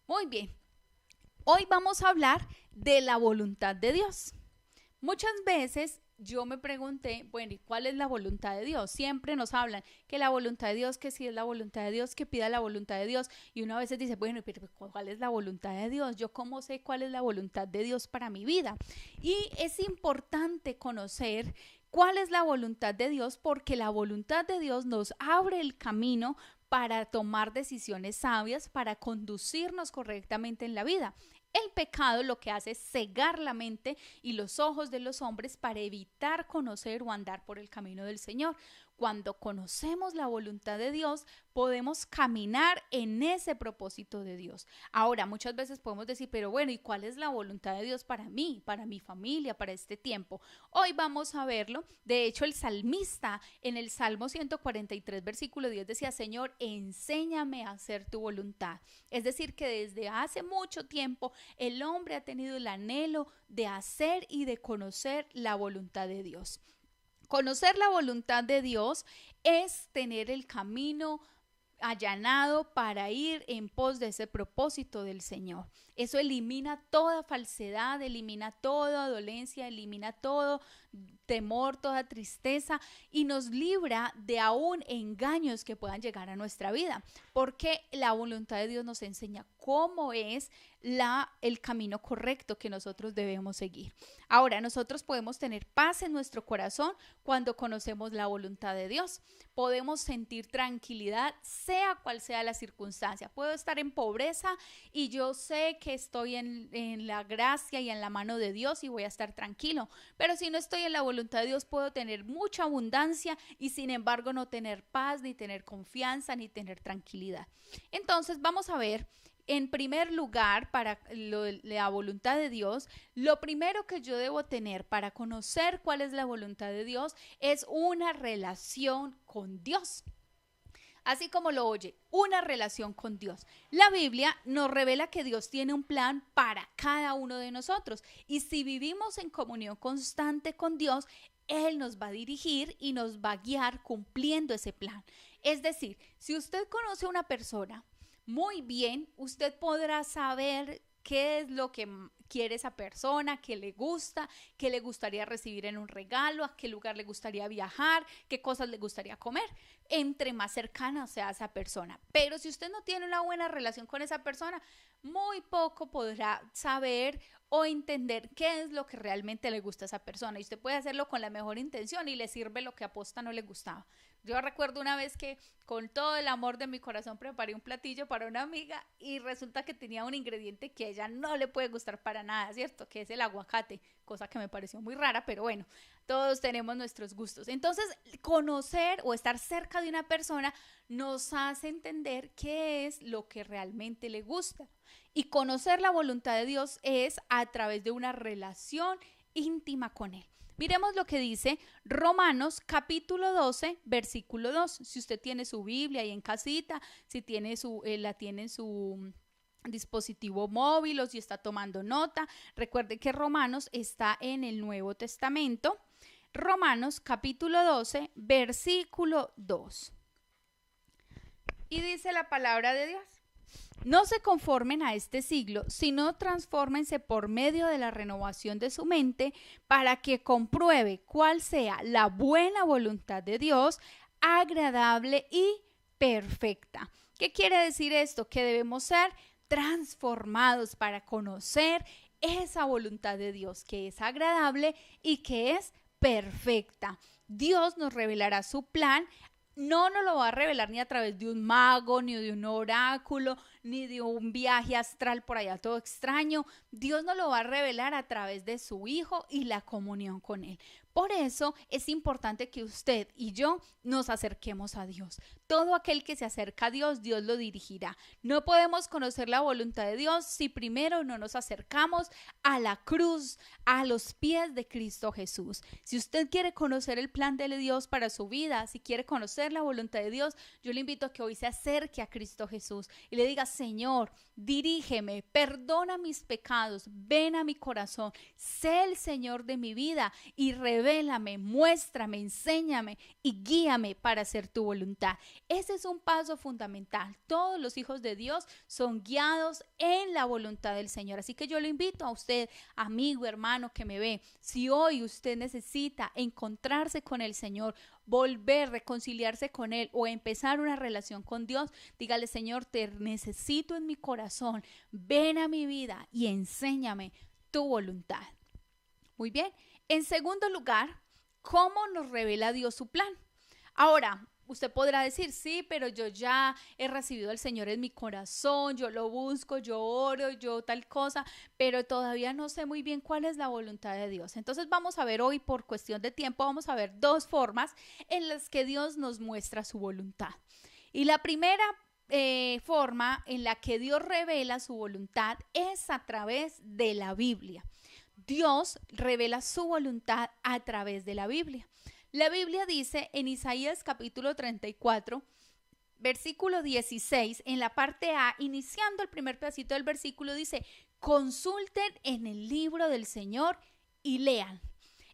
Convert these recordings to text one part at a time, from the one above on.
Muy bien, hoy vamos a hablar de la voluntad de Dios. Muchas veces yo me pregunté, bueno, ¿y cuál es la voluntad de Dios? Siempre nos hablan que la voluntad de Dios, que si es la voluntad de Dios, que pida la voluntad de Dios. Y uno a veces dice, bueno, pero ¿cuál es la voluntad de Dios? ¿Yo cómo sé cuál es la voluntad de Dios para mi vida? Y es importante conocer cuál es la voluntad de Dios porque la voluntad de Dios nos abre el camino para tomar decisiones sabias, para conducirnos correctamente en la vida. El pecado lo que hace es cegar la mente y los ojos de los hombres para evitar conocer o andar por el camino del Señor. Cuando conocemos la voluntad de Dios, podemos caminar en ese propósito de Dios. Ahora, muchas veces podemos decir, pero bueno, ¿y cuál es la voluntad de Dios para mí, para mi familia, para este tiempo? Hoy vamos a verlo. De hecho, el salmista en el Salmo 143, versículo 10 decía, Señor, enséñame a hacer tu voluntad. Es decir, que desde hace mucho tiempo el hombre ha tenido el anhelo de hacer y de conocer la voluntad de Dios. Conocer la voluntad de Dios es tener el camino allanado para ir en pos de ese propósito del Señor. Eso elimina toda falsedad, elimina toda dolencia, elimina todo temor, toda tristeza y nos libra de aún engaños que puedan llegar a nuestra vida, porque la voluntad de Dios nos enseña cómo es el camino correcto que nosotros debemos seguir. Ahora, nosotros podemos tener paz en nuestro corazón cuando conocemos la voluntad de Dios. Podemos sentir tranquilidad, sea cual sea la circunstancia. Puedo estar en pobreza y yo sé que estoy en la gracia y en la mano de Dios y voy a estar tranquilo. Pero si no estoy en la voluntad de Dios, puedo tener mucha abundancia y sin embargo no tener paz, ni tener confianza, ni tener tranquilidad. Entonces vamos a ver, en primer lugar, para la voluntad de Dios, lo primero que yo debo tener para conocer cuál es la voluntad de Dios es una relación con Dios. Así como lo oye, una relación con Dios. La Biblia nos revela que Dios tiene un plan para cada uno de nosotros y si vivimos en comunión constante con Dios, Él nos va a dirigir y nos va a guiar cumpliendo ese plan. Es decir, si usted conoce a una persona muy bien, usted podrá saber qué es lo que quiere esa persona, qué le gusta, qué le gustaría recibir en un regalo, a qué lugar le gustaría viajar, qué cosas le gustaría comer, entre más cercana sea esa persona. Pero si usted no tiene una buena relación con esa persona, muy poco podrá saber o entender qué es lo que realmente le gusta a esa persona. Y usted puede hacerlo con la mejor intención y le sirve lo que aposta no le gustaba. Yo recuerdo una vez que con todo el amor de mi corazón preparé un platillo para una amiga y resulta que tenía un ingrediente que a ella no le puede gustar para nada, ¿cierto? Que es el aguacate, cosa que me pareció muy rara, pero bueno, todos tenemos nuestros gustos. Entonces, conocer o estar cerca de una persona nos hace entender qué es lo que realmente le gusta. Y conocer la voluntad de Dios es a través de una relación íntima con Él. Miremos lo que dice Romanos capítulo 12, versículo 2. Si usted tiene su Biblia ahí en casita, si tiene la tiene en su dispositivo móvil o si está tomando nota, recuerde que Romanos está en el Nuevo Testamento. Romanos capítulo 12, versículo 2. Y dice la palabra de Dios. No se conformen a este siglo, sino transfórmense por medio de la renovación de su mente para que compruebe cuál sea la buena voluntad de Dios, agradable y perfecta. ¿Qué quiere decir esto? Que debemos ser transformados para conocer esa voluntad de Dios que es agradable y que es perfecta. Dios nos revelará su plan. No nos lo va a revelar ni a través de un mago, ni de un oráculo, ni de un viaje astral por allá todo extraño. Dios nos lo va a revelar a través de su Hijo y la comunión con Él. Por eso es importante que usted y yo nos acerquemos a Dios. Todo aquel que se acerca a Dios, Dios lo dirigirá. No podemos conocer la voluntad de Dios si primero no nos acercamos a la cruz, a los pies de Cristo Jesús. Si usted quiere conocer el plan de Dios para su vida, si quiere conocer la voluntad de Dios, yo le invito a que hoy se acerque a Cristo Jesús y le diga, Señor, dirígeme, perdona mis pecados, ven a mi corazón, sé el Señor de mi vida y revélame, muéstrame, enséñame y guíame para hacer tu voluntad. Ese es un paso fundamental. Todos los hijos de Dios son guiados en la voluntad del Señor. Así que yo le invito a usted, amigo, hermano que me ve, si hoy usted necesita encontrarse con el Señor, volver, reconciliarse con Él o empezar una relación con Dios, dígale: Señor, te necesito en mi corazón, ven a mi vida y enséñame tu voluntad. Muy bien. En segundo lugar, ¿cómo nos revela Dios su plan? Ahora, usted podrá decir: sí, pero yo ya he recibido al Señor en mi corazón, yo lo busco, yo oro, yo tal cosa, pero todavía no sé muy bien cuál es la voluntad de Dios. Entonces vamos a ver hoy, por cuestión de tiempo, vamos a ver dos formas en las que Dios nos muestra su voluntad. Y la primera forma en la que Dios revela su voluntad es a través de la Biblia. Dios revela su voluntad a través de la Biblia. La Biblia dice en Isaías capítulo 34, versículo 16, en la parte A, iniciando el primer pedacito del versículo, dice: consulten en el libro del Señor y lean.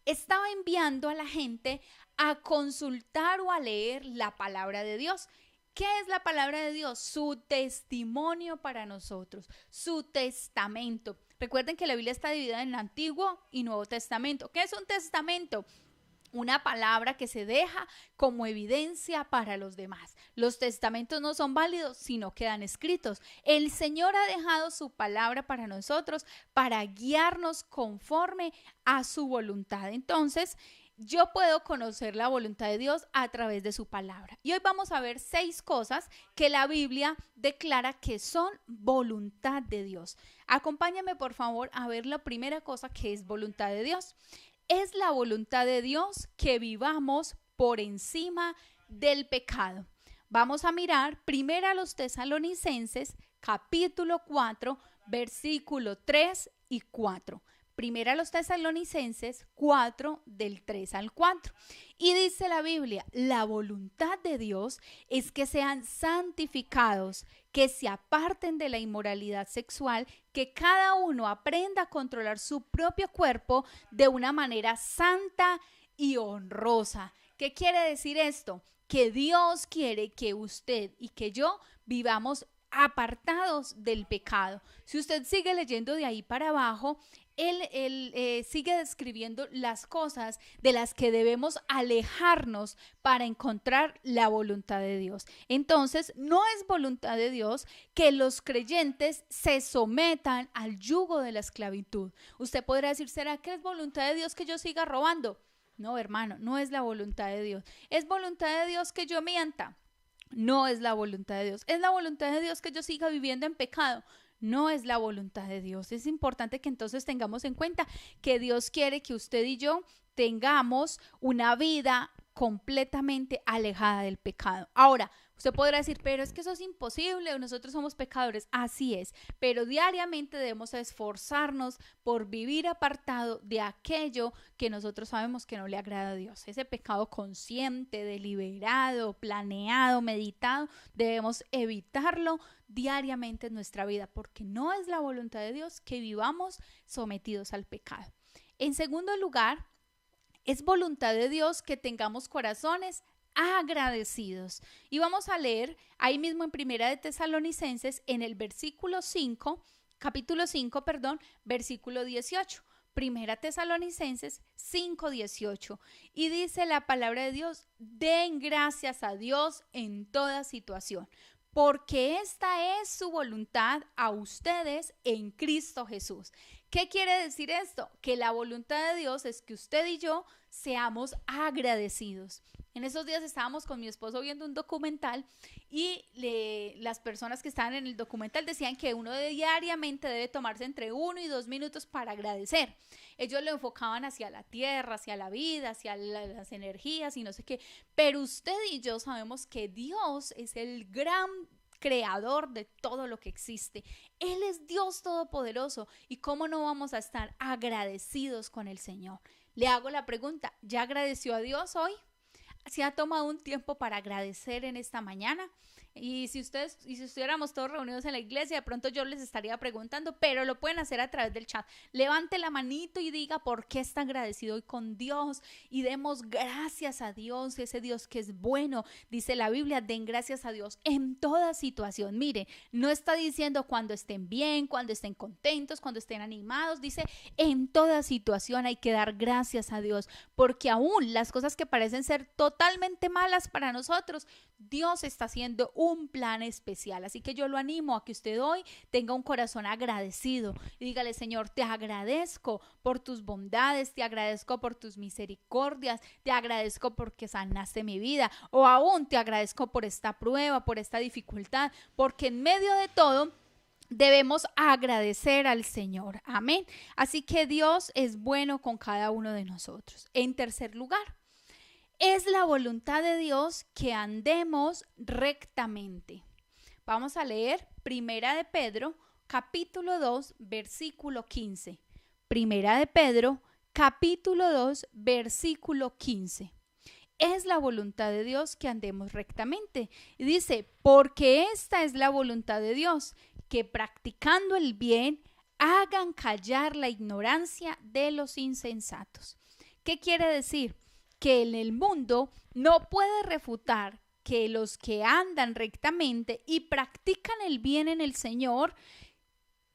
Estaba enviando a la gente a consultar o a leer la palabra de Dios. ¿Qué es la palabra de Dios? Su testimonio para nosotros, su testamento. Recuerden que la Biblia está dividida en Antiguo y Nuevo Testamento. ¿Qué es un testamento? Una palabra que se deja como evidencia para los demás. Los testamentos no son válidos si no quedan escritos. El Señor ha dejado su palabra para nosotros, para guiarnos conforme a su voluntad. Entonces, yo puedo conocer la voluntad de Dios a través de su palabra. Y hoy vamos a ver 6 cosas que la Biblia declara que son voluntad de Dios. Acompáñame, por favor, a ver la primera cosa que es voluntad de Dios. Es la voluntad de Dios que vivamos por encima del pecado. Vamos a mirar primero a los Tesalonicenses, capítulo 4, versículo 3 y 4. Primera a los Tesalonicenses 4, del 3 al 4. Y dice la Biblia: la voluntad de Dios es que sean santificados, que se aparten de la inmoralidad sexual, que cada uno aprenda a controlar su propio cuerpo de una manera santa y honrosa. ¿Qué quiere decir esto? Que Dios quiere que usted y que yo vivamos apartados del pecado. Si usted sigue leyendo de ahí para abajo, él sigue describiendo las cosas de las que debemos alejarnos para encontrar la voluntad de Dios. Entonces, no es voluntad de Dios que los creyentes se sometan al yugo de la esclavitud. Usted podrá decir: ¿será que es voluntad de Dios que yo siga robando? No, hermano, no es la voluntad de Dios. ¿Es voluntad de Dios que yo mienta? No es la voluntad de Dios. ¿Es la voluntad de Dios que yo siga viviendo en pecado? No es la voluntad de Dios. Es importante que entonces tengamos en cuenta que Dios quiere que usted y yo tengamos una vida completamente alejada del pecado. Ahora, usted podrá decir: pero es que eso es imposible, nosotros somos pecadores. Así es, pero diariamente debemos esforzarnos por vivir apartado de aquello que nosotros sabemos que no le agrada a Dios. Ese pecado consciente, deliberado, planeado, meditado, debemos evitarlo diariamente en nuestra vida, porque no es la voluntad de Dios que vivamos sometidos al pecado. En segundo lugar, es voluntad de Dios que tengamos corazones agradecidos. Y vamos a leer ahí mismo en Primera de Tesalonicenses, en el versículo 5, capítulo 5, perdón, versículo 18. Primera Tesalonicenses 5:18. Y dice la palabra de Dios: den gracias a Dios en toda situación, porque esta es su voluntad a ustedes en Cristo Jesús. ¿Qué quiere decir esto? Que la voluntad de Dios es que usted y yo seamos agradecidos. En esos días estábamos con mi esposo viendo un documental y las personas que estaban en el documental decían que uno diariamente debe tomarse entre 1 y 2 minutos para agradecer. Ellos lo enfocaban hacia la tierra, hacia la vida, hacia las energías y no sé qué. Pero usted y yo sabemos que Dios es el gran creador de todo lo que existe. Él es Dios todopoderoso. ¿Y cómo no vamos a estar agradecidos con el Señor? Le hago la pregunta: ¿ya agradeció a Dios hoy? ¿Se ha tomado un tiempo para agradecer en esta mañana? Y si estuviéramos todos reunidos en la iglesia, de pronto yo les estaría preguntando, pero lo pueden hacer a través del chat. Levante la manito y diga por qué está agradecido hoy con Dios y demos gracias a Dios, ese Dios que es bueno. Dice la Biblia, den gracias a Dios en toda situación. Mire, no está diciendo cuando estén bien, cuando estén contentos, cuando estén animados. Dice, en toda situación hay que dar gracias a Dios, porque aún las cosas que parecen ser totalmente malas para nosotros, Dios está haciendo un plan especial. Así que yo lo animo a que usted hoy tenga un corazón agradecido y dígale, Señor, te agradezco por tus bondades, te agradezco por tus misericordias, te agradezco porque sanaste mi vida, o aún te agradezco por esta prueba, por esta dificultad, porque en medio de todo debemos agradecer al Señor. Amén. Así que Dios es bueno con cada uno de nosotros. En tercer lugar, es la voluntad de Dios que andemos rectamente. Vamos a leer Primera de Pedro, capítulo 2, versículo 15. Primera de Pedro, capítulo 2, versículo 15. Es la voluntad de Dios que andemos rectamente. Y dice, porque esta es la voluntad de Dios, que practicando el bien hagan callar la ignorancia de los insensatos. ¿Qué quiere decir? Que en el mundo no puede refutar que los que andan rectamente y practican el bien en el Señor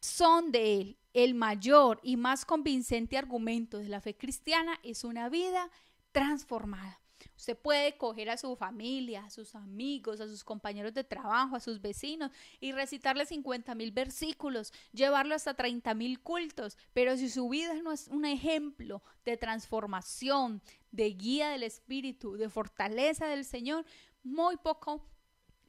son de Él. El mayor y más convincente argumento de la fe cristiana es una vida transformada. Usted puede coger a su familia, a sus amigos, a sus compañeros de trabajo, a sus vecinos y recitarle 50,000 versículos, llevarlo hasta 30,000 cultos, pero si su vida no es un ejemplo de transformación, de guía del Espíritu, de fortaleza del Señor, muy poco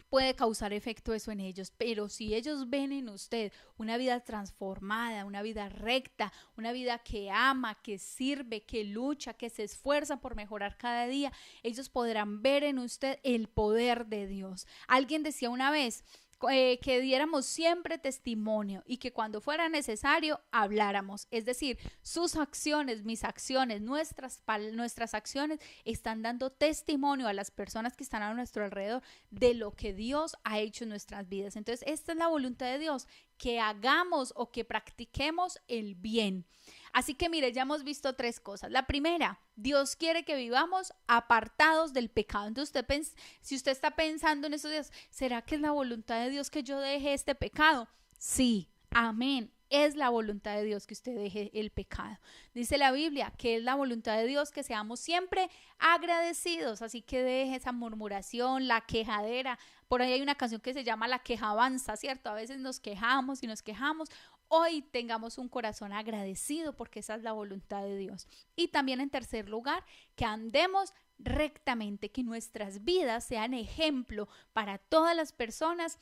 puede causar efecto eso en ellos. Pero si ellos ven en usted una vida transformada, una vida recta, una vida que ama, que sirve, que lucha, que se esfuerza por mejorar cada día, ellos podrán ver en usted el poder de Dios. Alguien decía una vez que diéramos siempre testimonio y que cuando fuera necesario habláramos. Es decir, sus acciones, mis acciones, nuestras acciones están dando testimonio a las personas que están a nuestro alrededor de lo que Dios ha hecho en nuestras vidas. Entonces, esta es la voluntad de Dios, que hagamos o que practiquemos el bien. Así que mire, ya hemos visto tres cosas. La primera, Dios quiere que vivamos apartados del pecado. Entonces si usted está pensando en esos días, ¿será que es la voluntad de Dios que yo deje este pecado? Sí, amén. Es la voluntad de Dios que usted deje el pecado. Dice la Biblia que es la voluntad de Dios que seamos siempre agradecidos. Así que deje esa murmuración, la quejadera. Por ahí hay una canción que se llama La Quejabanza, ¿cierto? A veces nos quejamos y nos quejamos. Hoy tengamos un corazón agradecido porque esa es la voluntad de Dios. Y también en tercer lugar, que andemos rectamente, que nuestras vidas sean ejemplo para todas las personas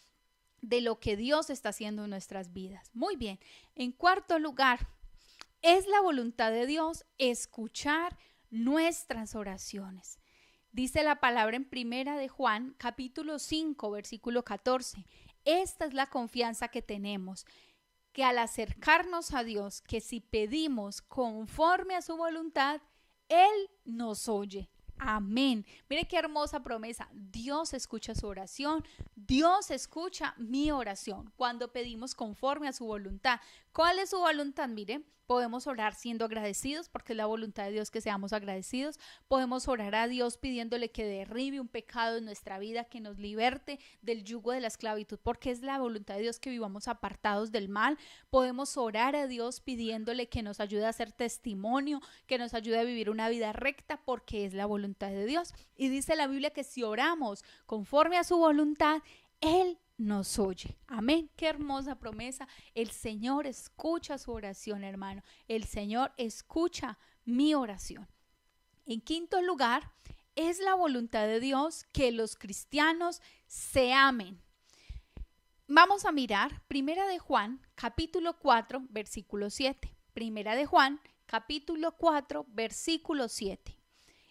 de lo que Dios está haciendo en nuestras vidas. Muy bien. En cuarto lugar, es la voluntad de Dios escuchar nuestras oraciones. Dice la palabra en Primera de Juan, capítulo 5, versículo 14. Esta es la confianza que tenemos, que al acercarnos a Dios, que si pedimos conforme a su voluntad, Él nos oye. Amén. Mire qué hermosa promesa. Dios escucha su oración. Dios escucha mi oración cuando pedimos conforme a su voluntad. ¿Cuál es su voluntad? Mire, podemos orar siendo agradecidos porque es la voluntad de Dios que seamos agradecidos. Podemos orar a Dios pidiéndole que derribe un pecado en nuestra vida, que nos liberte del yugo de la esclavitud porque es la voluntad de Dios que vivamos apartados del mal. Podemos orar a Dios pidiéndole que nos ayude a hacer testimonio, que nos ayude a vivir una vida recta porque es la voluntad de Dios. Y dice la Biblia que si oramos conforme a su voluntad, Él nos oye. Amén. Qué hermosa promesa. El Señor escucha su oración, hermano. El Señor escucha mi oración. En quinto lugar, es la voluntad de Dios que los cristianos se amen. Vamos a mirar Primera de Juan, capítulo 4, versículo 7. Primera de Juan, capítulo 4, versículo 7.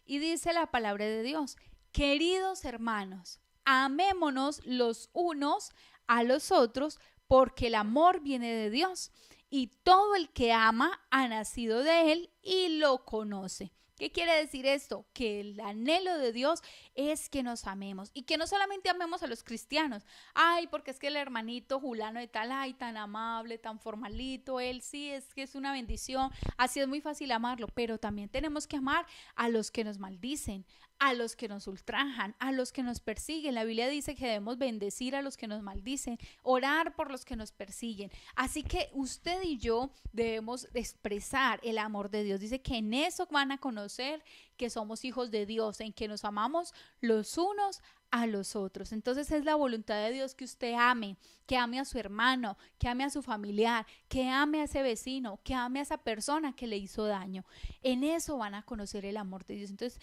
Y dice la palabra de Dios: queridos hermanos, amémonos los unos a los otros, porque el amor viene de Dios, y todo el que ama ha nacido de Él y lo conoce. ¿Qué quiere decir esto? Que el anhelo de Dios es que nos amemos y que no solamente amemos a los cristianos. Ay, porque es que el hermanito Julano de tal, ay, tan amable, tan formalito, él sí es que es una bendición, así es muy fácil amarlo, pero también tenemos que amar a los que nos maldicen, a los que nos ultrajan, a los que nos persiguen. La Biblia dice que debemos bendecir a los que nos maldicen, orar por los que nos persiguen. Así que usted y yo debemos expresar el amor de Dios. Dice que en eso van a conocer que somos hijos de Dios, en que nos amamos los unos a los otros. Entonces es la voluntad de Dios que usted ame, que ame a su hermano, que ame a su familiar, que ame a ese vecino, que ame a esa persona que le hizo daño. En eso van a conocer el amor de Dios. Entonces,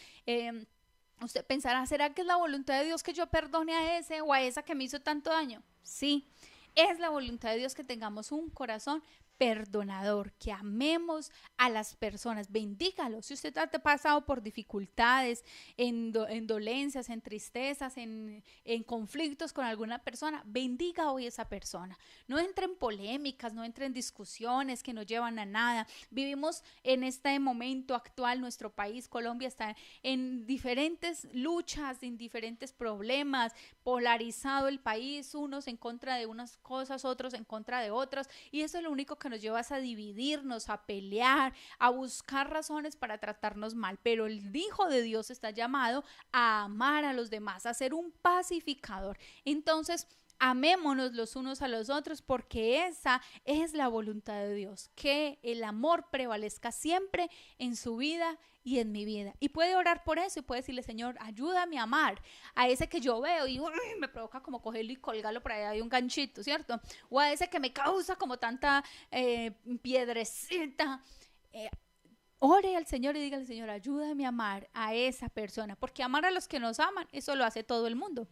usted pensará, ¿será que es la voluntad de Dios que yo perdone a ese o a esa que me hizo tanto daño? Sí, es la voluntad de Dios que tengamos un corazón perdonador, que amemos a las personas, bendígalo. Si usted ha pasado por dificultades, en dolencias, en tristezas, en conflictos con alguna persona, bendiga hoy a esa persona. No entre en polémicas, no entre en discusiones que no llevan a nada. Vivimos en este momento actual, nuestro país, Colombia, está en diferentes luchas, en diferentes problemas, polarizado el país, unos en contra de unas cosas, otros en contra de otras, y eso es lo único que nos lleva a dividirnos, a pelear, a buscar razones para tratarnos mal. Pero el Hijo de Dios está llamado a amar a los demás, a ser un pacificador. Entonces, amémonos los unos a los otros, porque esa es la voluntad de Dios, que el amor prevalezca siempre en su vida y en mi vida. Y puede orar por eso y puede decirle, Señor, ayúdame a amar a ese que yo veo y me provoca como cogerlo y colgarlo por ahí, hay un ganchito, ¿cierto? O a ese que me causa como tanta piedrecita. Ore al Señor y dígale, Señor, ayúdame a amar a esa persona, porque amar a los que nos aman, eso lo hace todo el mundo.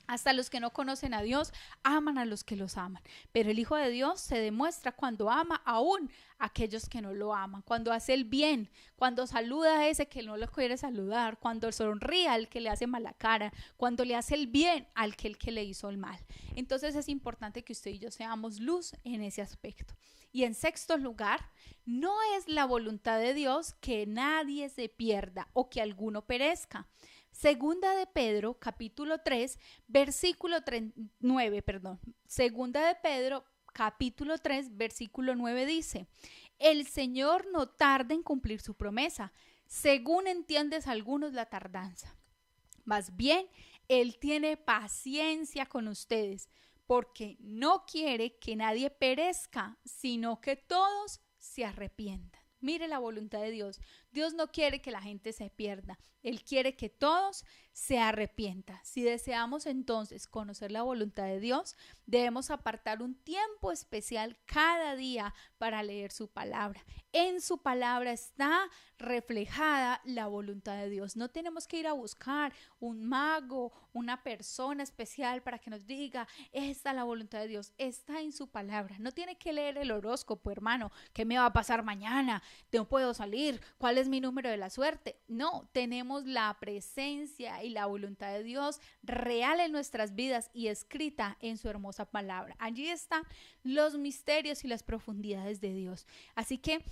Hasta los que no conocen a Dios aman a los que los aman. Pero el Hijo de Dios se demuestra cuando ama aún a aquellos que no lo aman, cuando hace el bien, cuando saluda a ese que no lo quiere saludar, cuando sonríe al que le hace mala cara, cuando le hace el bien al que le hizo el mal. Entonces es importante que usted y yo seamos luz en ese aspecto. Y en sexto lugar, no es la voluntad de Dios que nadie se pierda o que alguno perezca. Segunda de Pedro, capítulo 3, versículo 9, perdón. Segunda de Pedro, capítulo 3, versículo 9 dice, el Señor no tarda en cumplir su promesa, según entiendes algunos la tardanza. Más bien, Él tiene paciencia con ustedes, porque no quiere que nadie perezca, sino que todos se arrepientan. Mire la voluntad de Dios. Dios no quiere que la gente se pierda. Él quiere que todos se arrepientan. Si deseamos entonces conocer la voluntad de Dios, debemos apartar un tiempo especial cada día para leer su palabra. En su palabra está reflejada la voluntad de Dios. No tenemos que ir a buscar un mago, una persona especial para que nos diga, esta es la voluntad de Dios. Está en su palabra. No tiene que leer el horóscopo, hermano. ¿Qué me va a pasar mañana? ¿No puedo salir? ¿Cuál es mi número de la suerte? No, tenemos la presencia y la voluntad de Dios real en nuestras vidas y escrita en su hermosa palabra. Allí están los misterios y las profundidades de Dios. Así que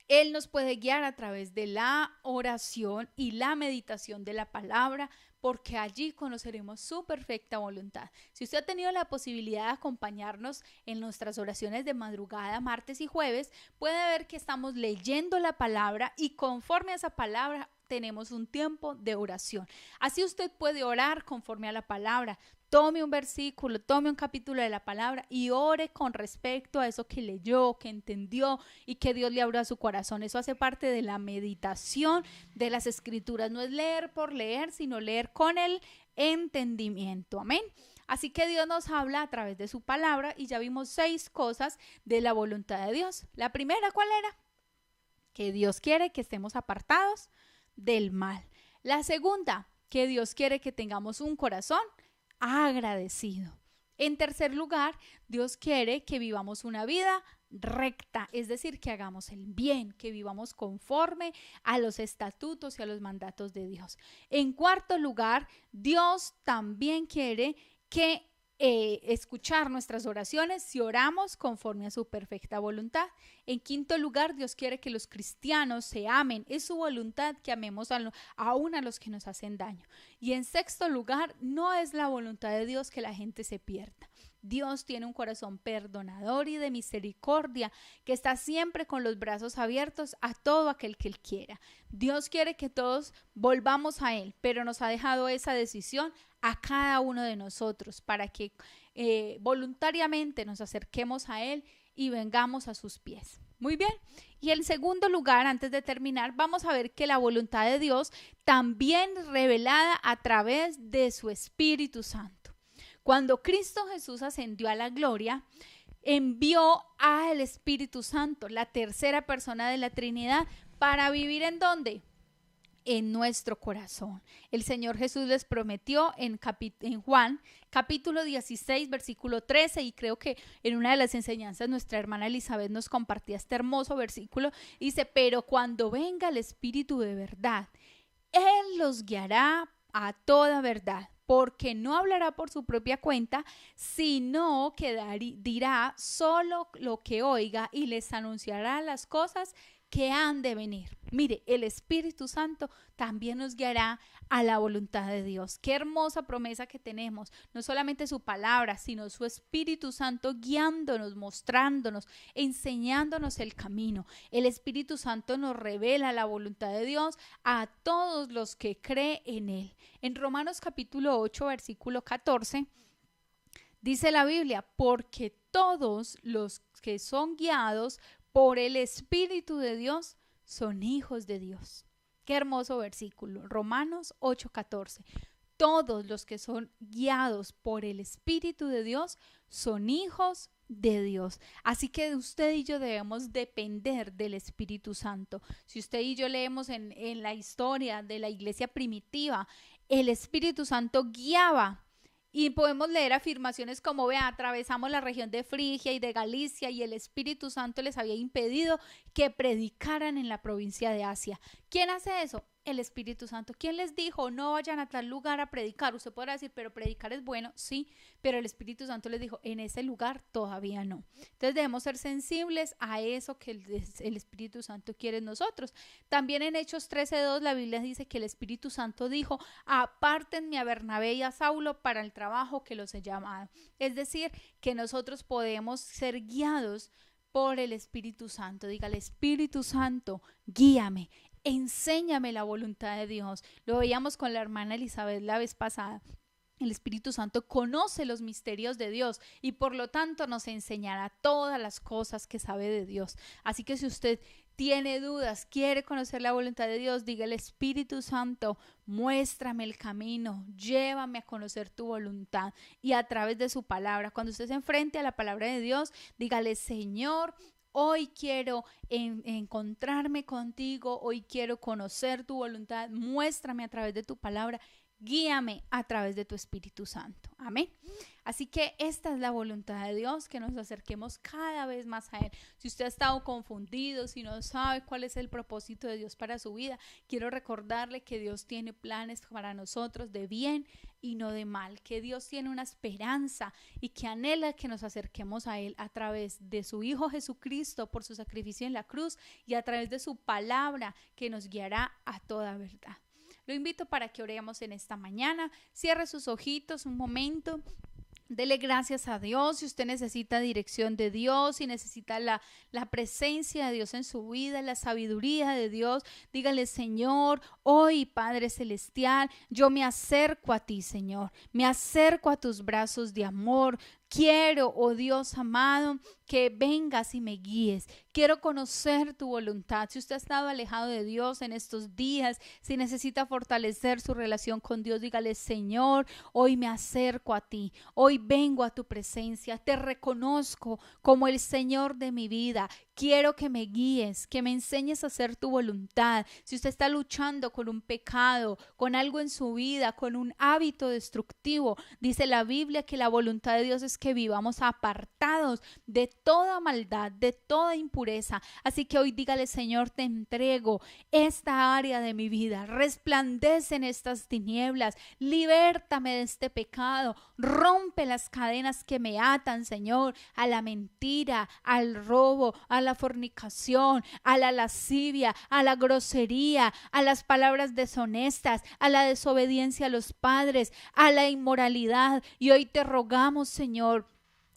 Él nos puede guiar a través de la oración y la meditación de la palabra, porque allí conoceremos su perfecta voluntad. Si usted ha tenido la posibilidad de acompañarnos en nuestras oraciones de madrugada, martes y jueves, puede ver que estamos leyendo la palabra y conforme a esa palabra tenemos un tiempo de oración. Así usted puede orar conforme a la palabra. Tome un versículo, tome un capítulo de la palabra y ore con respecto a eso que leyó, que entendió y que Dios le abrió a su corazón. Eso hace parte de la meditación de las escrituras. No es leer por leer, sino leer con el entendimiento. Amén. Así que Dios nos habla a través de su palabra y ya vimos 6 cosas de la voluntad de Dios. La primera, ¿cuál era? Que Dios quiere que estemos apartados del mal. La segunda, que Dios quiere que tengamos un corazón agradecido. En tercer lugar, Dios quiere que vivamos una vida recta, es decir, que hagamos el bien, que vivamos conforme a los estatutos y a los mandatos de Dios. En cuarto lugar, Dios también quiere que escuchar nuestras oraciones si oramos conforme a su perfecta voluntad. En quinto lugar, Dios quiere que los cristianos se amen. Es su voluntad que amemos aún a los que nos hacen daño. Y en sexto lugar, no es la voluntad de Dios que la gente se pierda. Dios tiene un corazón perdonador y de misericordia que está siempre con los brazos abiertos a todo aquel que Él quiera. Dios quiere que todos volvamos a Él, pero nos ha dejado esa decisión a cada uno de nosotros para que voluntariamente nos acerquemos a Él y vengamos a sus pies. Muy bien. Y en segundo lugar, antes de terminar, vamos a ver que la voluntad de Dios también revelada a través de su Espíritu Santo. Cuando Cristo Jesús ascendió a la gloria, envió al Espíritu Santo, la tercera persona de la Trinidad, para vivir ¿en dónde? En nuestro corazón. El Señor Jesús les prometió en Juan capítulo 16 versículo 13, y creo que en una de las enseñanzas nuestra hermana Elizabeth nos compartía este hermoso versículo. Dice: pero cuando venga el Espíritu de verdad, Él los guiará a toda verdad, porque no hablará por su propia cuenta, sino que dirá solo lo que oiga y les anunciará las cosas que han de venir. Mire, el Espíritu Santo también nos guiará a la voluntad de Dios. Qué hermosa promesa que tenemos, no solamente su palabra, sino su Espíritu Santo guiándonos, mostrándonos, enseñándonos el camino. El Espíritu Santo nos revela la voluntad de Dios a todos los que creen en Él. En Romanos capítulo 8, versículo 14, dice la Biblia: porque todos los que son guiados por el Espíritu de Dios son hijos de Dios. Qué hermoso versículo. Romanos 8:14. Todos los que son guiados por el Espíritu de Dios son hijos de Dios. Así que usted y yo debemos depender del Espíritu Santo. Si usted y yo leemos en la historia de la iglesia primitiva, el Espíritu Santo guiaba. Y podemos leer afirmaciones como: vea, atravesamos la región de Frigia y de Galicia y el Espíritu Santo les había impedido que predicaran en la provincia de Asia. ¿Quién hace eso? El Espíritu Santo. ¿Quién les dijo no vayan a tal lugar a predicar? Usted podrá decir, pero predicar es bueno, sí, pero el Espíritu Santo les dijo, en ese lugar todavía no. Entonces debemos ser sensibles a eso que el Espíritu Santo quiere en nosotros. También en Hechos 13:2 la Biblia dice que el Espíritu Santo dijo: apártenme a Bernabé y a Saulo para el trabajo que los he llamado. Es decir, que nosotros podemos ser guiados por el Espíritu Santo. Dígale: Espíritu Santo, guíame. Enséñame la voluntad de Dios. Lo veíamos con la hermana Elizabeth la vez pasada. El Espíritu Santo conoce los misterios de Dios y por lo tanto nos enseñará todas las cosas que sabe de Dios. Así que si usted tiene dudas, quiere conocer la voluntad de Dios, dígale: Espíritu Santo, muéstrame el camino, llévame a conocer tu voluntad. Y a través de su palabra, cuando usted se enfrente a la palabra de Dios, dígale: Señor, hoy quiero encontrarme contigo, hoy quiero conocer tu voluntad, muéstrame a través de tu palabra, guíame a través de tu Espíritu Santo. Amén. Así que esta es la voluntad de Dios, que nos acerquemos cada vez más a Él. Si usted ha estado confundido, si no sabe cuál es el propósito de Dios para su vida, quiero recordarle que Dios tiene planes para nosotros de bien y no de mal, que Dios tiene una esperanza y que anhela que nos acerquemos a Él a través de su Hijo Jesucristo por su sacrificio en la cruz y a través de su palabra que nos guiará a toda verdad. Lo invito para que oremos en esta mañana. Cierre sus ojitos un momento. Dele gracias a Dios. Si usted necesita dirección de Dios, si necesita la presencia de Dios en su vida, la sabiduría de Dios, dígale: Señor, hoy, Padre Celestial, yo me acerco a ti, Señor. Me acerco a tus brazos de amor. Quiero, oh Dios amado, que vengas y me guíes. Quiero conocer tu voluntad. Si usted ha estado alejado de Dios en estos días, si necesita fortalecer su relación con Dios, dígale: Señor, hoy me acerco a ti. Hoy vengo a tu presencia. Te reconozco como el Señor de mi vida. Quiero que me guíes, que me enseñes a hacer tu voluntad. Si usted está luchando con un pecado, con algo en su vida, con un hábito destructivo, dice la Biblia que la voluntad de Dios es queremos que vivamos apartados de toda maldad, de toda impureza. Así que hoy dígale: Señor, te entrego esta área de mi vida, resplandece en estas tinieblas, libértame de este pecado, rompe las cadenas que me atan, Señor, a la mentira, al robo, a la fornicación, a la lascivia, a la grosería, a las palabras deshonestas, a la desobediencia a los padres, a la inmoralidad. Y hoy te rogamos, Señor,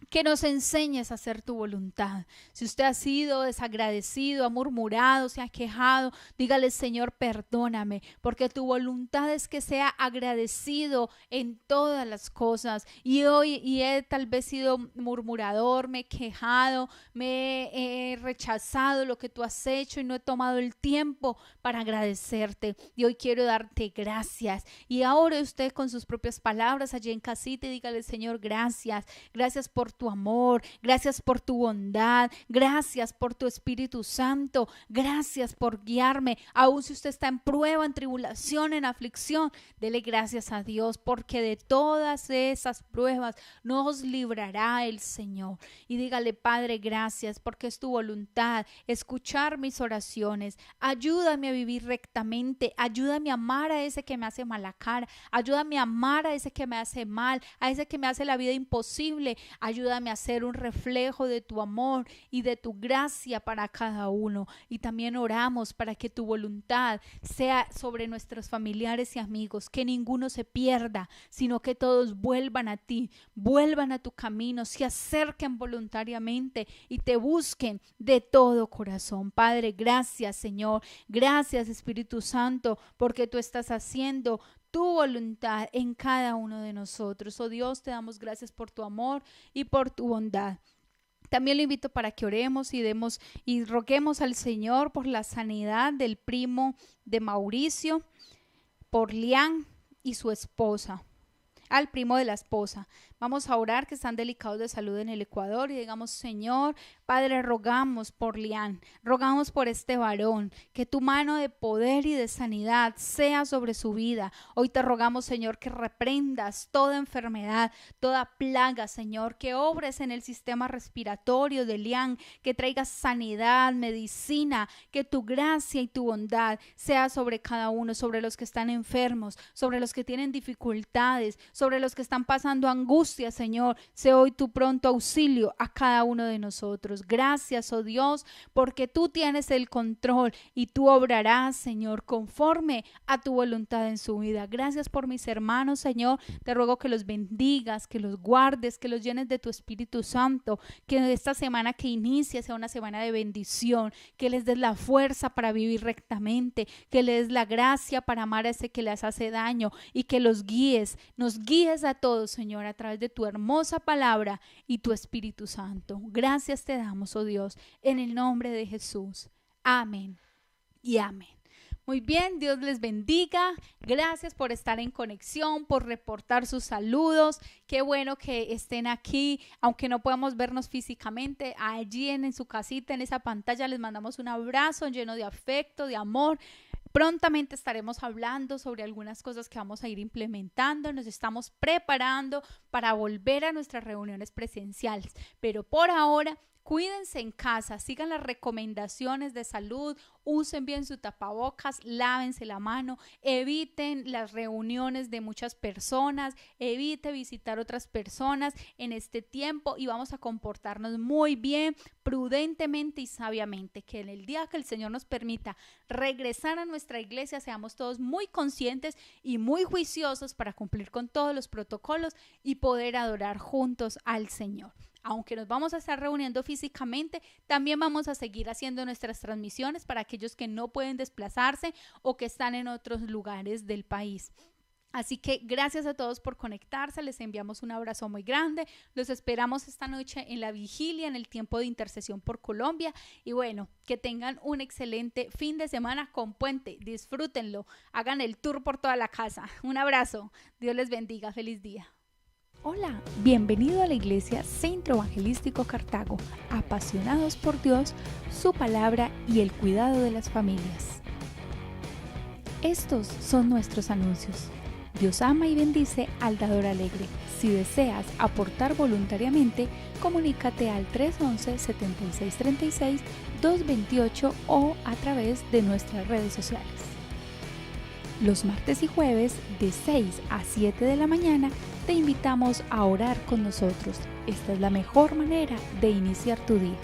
que nos enseñes a hacer tu voluntad. Si usted ha sido desagradecido, ha murmurado, se ha quejado, dígale: Señor, perdóname, porque tu voluntad es que sea agradecido en todas las cosas. Y hoy he tal vez sido murmurador, me he quejado, me he rechazado lo que tú has hecho y no he tomado el tiempo para agradecerte. Y hoy quiero darte gracias. Y ahora usted con sus propias palabras allí en casita y dígale: Señor, gracias. Gracias por tu amor, gracias por tu bondad, gracias por tu Espíritu Santo, gracias por guiarme. Aún si usted está en prueba, en tribulación, en aflicción, dele gracias a Dios, porque de todas esas pruebas nos librará el Señor. Y dígale: Padre, gracias, porque es tu voluntad escuchar mis oraciones. Ayúdame a vivir rectamente, ayúdame a amar a ese que me hace mala cara, ayúdame a amar a ese que me hace mal, a ese que me hace la vida imposible. Ayúdame a ser un reflejo de tu amor y de tu gracia para cada uno. Y también oramos para que tu voluntad sea sobre nuestros familiares y amigos, que ninguno se pierda, sino que todos vuelvan a ti, vuelvan a tu camino, se acerquen voluntariamente y te busquen de todo corazón. Padre, gracias, Señor, gracias, Espíritu Santo, porque tú estás haciendo tu voluntad en cada uno de nosotros. Oh Dios, te damos gracias por tu amor y por tu bondad. También lo invito para que oremos y demos y roguemos al Señor por la sanidad del primo de Mauricio, por Lian y su esposa, al primo de la esposa. Vamos a orar, que están delicados de salud en el Ecuador, y digamos: Señor, Padre, rogamos por Lian, rogamos por este varón, que tu mano de poder y de sanidad sea sobre su vida. Hoy te rogamos, Señor, que reprendas toda enfermedad, toda plaga, Señor, que obres en el sistema respiratorio de Lian, que traigas sanidad, medicina, que tu gracia y tu bondad sea sobre cada uno, sobre los que están enfermos, sobre los que tienen dificultades, sobre los que están pasando angustia. Señor, sé hoy tu pronto auxilio a cada uno de nosotros. Gracias, oh Dios, porque tú tienes el control y tú obrarás, Señor, conforme a tu voluntad en su vida. Gracias por mis hermanos, Señor. Te ruego que los bendigas, que los guardes, que los llenes de tu Espíritu Santo, que esta semana que inicia sea una semana de bendición, que les des la fuerza para vivir rectamente, que les des la gracia para amar a ese que les hace daño, y que los guíes, nos guíes a todos, Señor, a través de tu hermosa palabra y tu Espíritu Santo. Gracias te damos, oh Dios, en el nombre de Jesús. Amén y amén. Muy bien, Dios les bendiga. Gracias por estar en conexión, por reportar sus saludos. Qué bueno que estén aquí, aunque no podamos vernos físicamente. Allí en su casita, en esa pantalla, les mandamos un abrazo lleno de afecto, de amor. Prontamente estaremos hablando sobre algunas cosas que vamos a ir implementando. Nos estamos preparando para volver a nuestras reuniones presenciales. Pero por ahora, cuídense en casa, sigan las recomendaciones de salud, usen bien su tapabocas, lávense la mano, eviten las reuniones de muchas personas, evite visitar otras personas en este tiempo, y vamos a comportarnos muy bien, prudentemente y sabiamente, que en el día que el Señor nos permita regresar a nuestra iglesia seamos todos muy conscientes y muy juiciosos para cumplir con todos los protocolos y poder adorar juntos al Señor. Aunque nos vamos a estar reuniendo físicamente, también vamos a seguir haciendo nuestras transmisiones para aquellos que no pueden desplazarse o que están en otros lugares del país. Así que gracias a todos por conectarse, les enviamos un abrazo muy grande, los esperamos esta noche en la vigilia, en el tiempo de intercesión por Colombia, y bueno, que tengan un excelente fin de semana con puente, disfrútenlo, hagan el tour por toda la casa. Un abrazo, Dios les bendiga, feliz día. Hola, bienvenido a la Iglesia Centro Evangelístico Cartago, apasionados por Dios, su palabra y el cuidado de las familias. Estos son nuestros anuncios. Dios ama y bendice al dador alegre. Si deseas aportar voluntariamente, comunícate al 311-7636-228 o a través de nuestras redes sociales. Los martes y jueves de 6 a 7 de la mañana te invitamos a orar con nosotros. Esta es la mejor manera de iniciar tu día.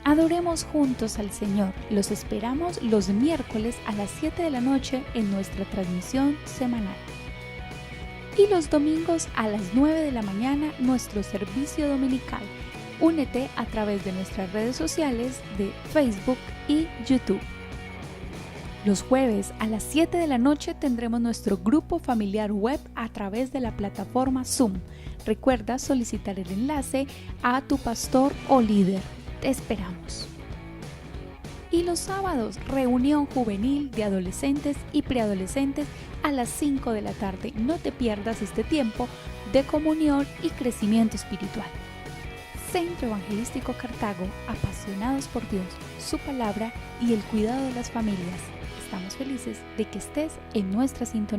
Adoremos juntos al Señor. Los esperamos los miércoles a las 7 de la noche en nuestra transmisión semanal. Y los domingos a las 9 de la mañana nuestro servicio dominical. Únete a través de nuestras redes sociales de Facebook y YouTube. Los jueves a las 7 de la noche tendremos nuestro grupo familiar web a través de la plataforma Zoom. Recuerda solicitar el enlace a tu pastor o líder. Te esperamos. Y los sábados, reunión juvenil de adolescentes y preadolescentes a las 5 de la tarde. No te pierdas este tiempo de comunión y crecimiento espiritual. Centro Evangelístico Cartago, apasionados por Dios, su palabra y el cuidado de las familias. Estamos felices de que estés en nuestra sintonía.